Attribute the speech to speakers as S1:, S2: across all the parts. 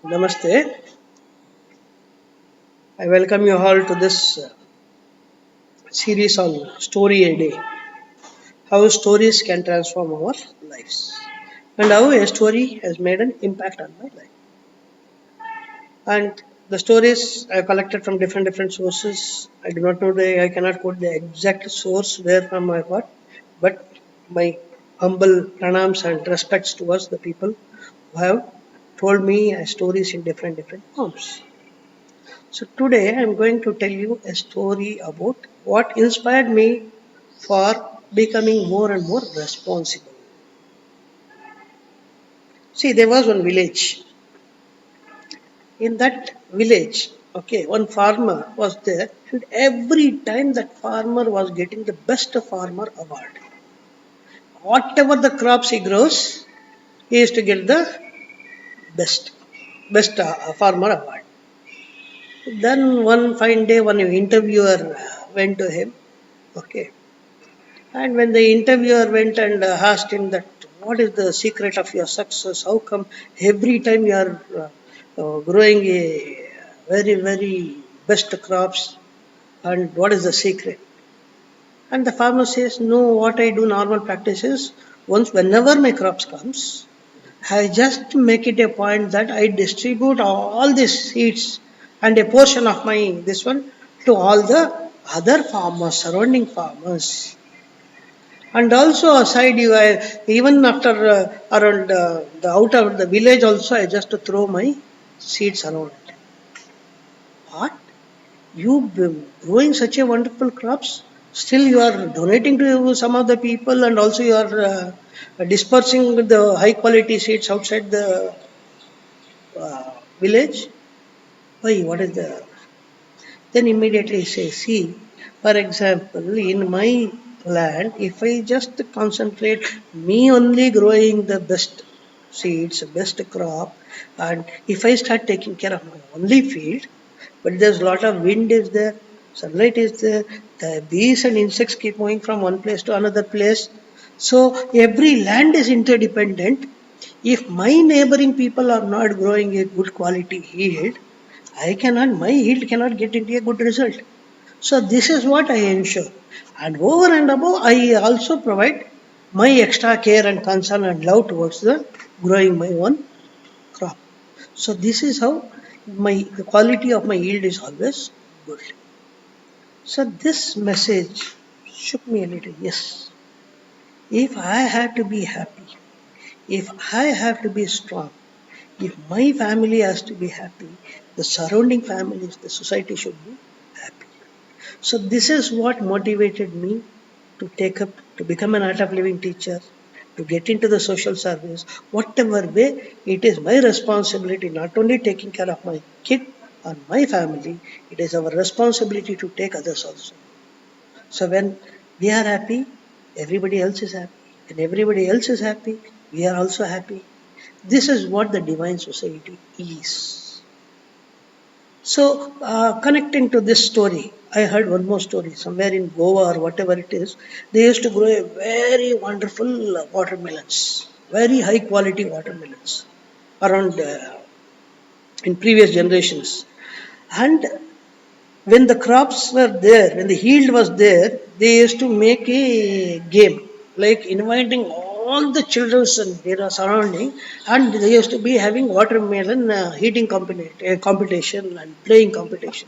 S1: Namaste. I welcome you all to this series on Story a Day. How stories can transform our lives, and how a story has made an impact on my life. And the stories I collected from different sources. I do not know I cannot quote the exact source where from I got, but my humble pranams and respects towards the people who have told me stories in different forms. So today I'm going to tell you a story about what inspired me for becoming more and more responsible. See, there was one village. In that village, okay, one farmer was there, and every time that farmer was getting the best farmer award. Whatever the crops he grows, he used to get the best, best farmer award. Then one fine day, one interviewer went to him, okay. And when the interviewer went and asked him that, what is the secret of your success? How come every time you are growing a very best crops? And what is the secret? And the farmer says, no, what I do normal practice is once whenever my crops comes, I just make it a point that I distribute all these seeds and a portion of my this one to all the other farmers, surrounding farmers. And also aside, you even after around the out of the village also, I just throw my seeds around. What? You growing such a wonderful crops? Still, you are donating to some of the people, and also you are dispersing the high quality seeds outside the village. Why? What is the? Then immediately say, see, for example, in my land, if I just concentrate me only growing the best seeds, best crop, and if I start taking care of my only field, but there's a lot of wind is there, sunlight is there, the bees and insects keep moving from one place to another place. So every land is interdependent. If my neighboring people are not growing a good quality yield, I cannot, my yield cannot get into a good result. So this is what I ensure. And over and above, I also provide my extra care and concern and love towards the growing my own crop. So this is how the quality of my yield is always good. So this message shook me a little. Yes, if I have to be happy, if I have to be strong, if my family has to be happy, the surrounding families, the society should be happy. So this is what motivated me to take up, to become an art of living teacher, to get into the social service, whatever way, it is my responsibility not only taking care of my kid or my family, it is our responsibility to take others also. So when we are happy, everybody else is happy. When everybody else is happy, we are also happy. This is what the divine society is. So, connecting to this story, I heard one more story. Somewhere in Goa or whatever it is, they used to grow a very wonderful watermelons, very high quality watermelons around in previous generations. And when the crops were there, when the yield was there, they used to make a game, like inviting all the children and their surrounding, and they used to be having watermelon heating competition and playing competition.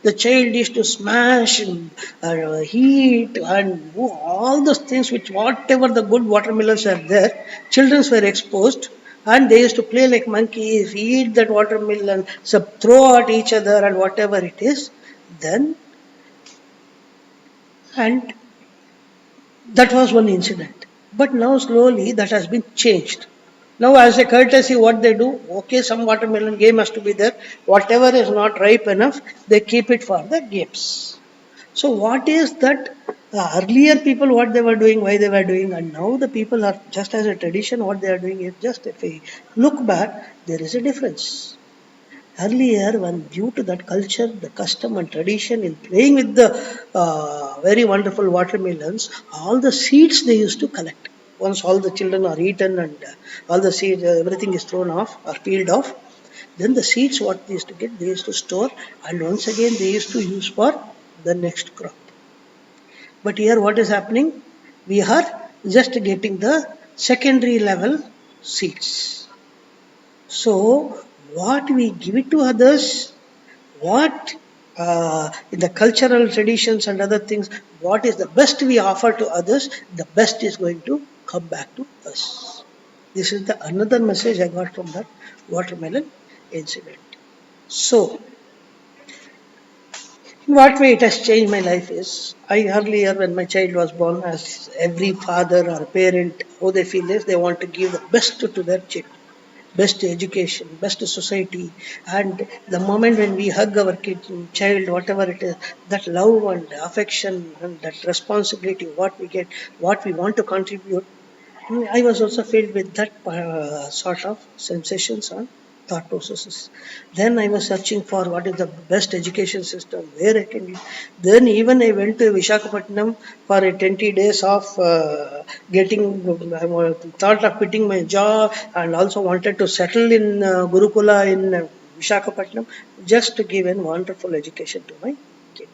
S1: The child used to smash and heat and do all those things which whatever the good watermelons are there, children were exposed and they used to play like monkeys, eat that watermelon, so throw at each other and whatever it is. Then, and that was one incident. But now slowly that has been changed. Now, as a courtesy, what they do, okay, some watermelon game has to be there. Whatever is not ripe enough, they keep it for the games. So, what is that? Earlier people, what they were doing, why they were doing, and now the people are just as a tradition, what they are doing is just if we look back, there is a difference. Earlier, when due to that culture, the custom and tradition in playing with the very wonderful watermelons, all the seeds they used to collect. Once all the children are eaten and all the seeds, everything is thrown off or peeled off, Then the seeds what they used to get, they used to store, and once again they used to use for the next crop. But here what is happening? We are just getting the secondary level seeds. So what we give it to others, what in the cultural traditions and other things, what is the best we offer to others, the best is going to come back to us. This is the another message I got from that watermelon incident. So, in what way it has changed my life is, I earlier when my child was born, as every father or parent, how they feel is they want to give the best to their child, best education, best society. And the moment when we hug our kid, child, whatever it is, that love and affection and that responsibility, what we get, what we want to contribute, I was also filled with that sort of sensations and thought processes. Then I was searching for what is the best education system, where I can. Then even I went to Vishakhapatnam for a 20 days of getting. Thought of quitting my job and also wanted to settle in Gurukula in Vishakhapatnam just to give a wonderful education to my kid.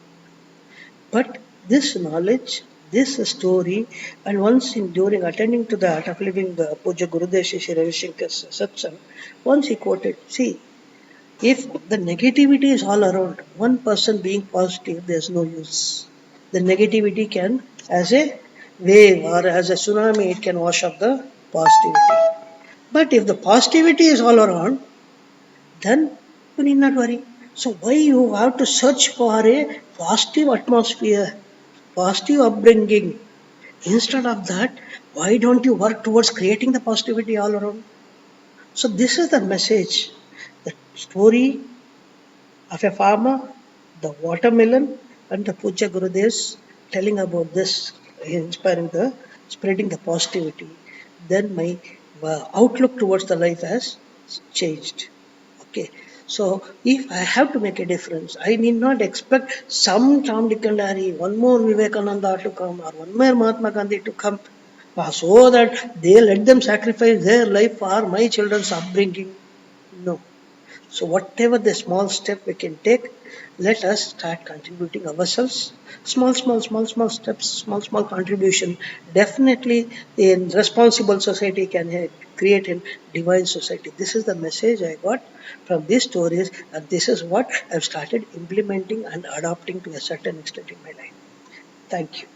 S1: But this knowledge, this story, and once during attending to the Art of Living, the Puja Gurudev Shri Ravi Shankar's satsang, once he quoted, see, if the negativity is all around, one person being positive, there's no use. The negativity can, as a wave or as a tsunami, it can wash up the positivity. But if the positivity is all around, then you need not worry. So why you have to search for a positive atmosphere, positive upbringing? Instead of that, why don't you work towards creating the positivity all around? So this is the message. The story of a farmer, the watermelon, and the Puja Gurudevs telling about this, inspiring the spreading the positivity. Then my outlook towards the life has changed. Okay. So if I have to make a difference, I need not expect some Tom, Dick and Harry, one more Vivekananda to come or one more Mahatma Gandhi to come so that they let them sacrifice their life for my children's upbringing. No. So whatever the small step we can take, let us start contributing ourselves. Small steps, small contribution. Definitely, a responsible society can create a divine society. This is the message I got from these stories, and this is what I've started implementing and adopting to a certain extent in my life. Thank you.